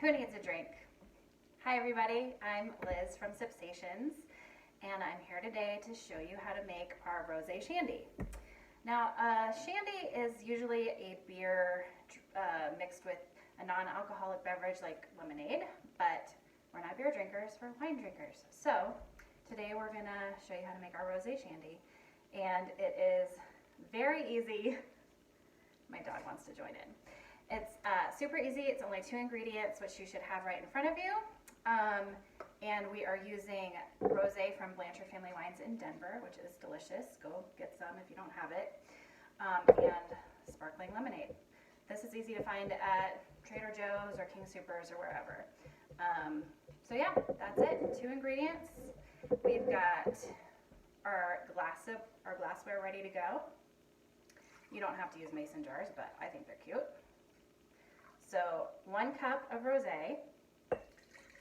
Who needs a drink? Hi everybody, I'm Liz from Sipsations, and I'm here today to show you how to make our rosé shandy. Now, shandy is usually a beer mixed with a non-alcoholic beverage like lemonade, but we're not beer drinkers, we're wine drinkers. So today we're gonna show you how to make our rosé shandy, and it is very easy. My dog wants to join in. It's super easy. It's only 2 ingredients, which you should have right in front of you. And we are using rosé from Blanchard Family Wines in Denver, which is delicious. Go get some if you don't have it. And sparkling lemonade. This is easy to find at Trader Joe's or King Soopers or wherever. So yeah, that's it. 2 ingredients. We've got our glassware ready to go. You don't have to use mason jars, but I think they're cute. So 1 cup of rosé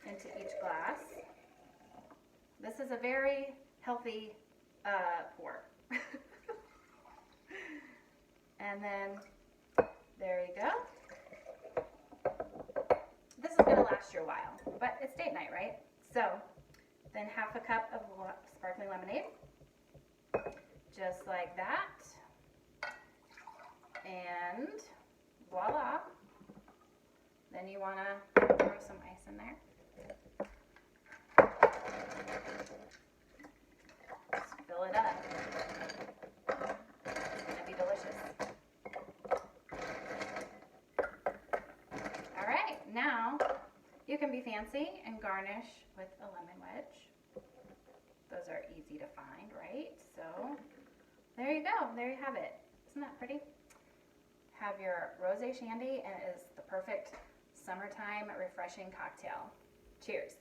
into each glass. This is a very healthy pour. And then there you go. This is gonna last you a while, but it's date night, right? So then 1/2 cup of sparkling lemonade, just like that. And voila. Then you want to throw some ice in there. Just fill it up. It's going to be delicious. All right, now you can be fancy and garnish with a lemon wedge. Those are easy to find, right? So there you go. There you have it. Isn't that pretty? Have your rosé shandy, and it is the perfect summertime refreshing cocktail. Cheers.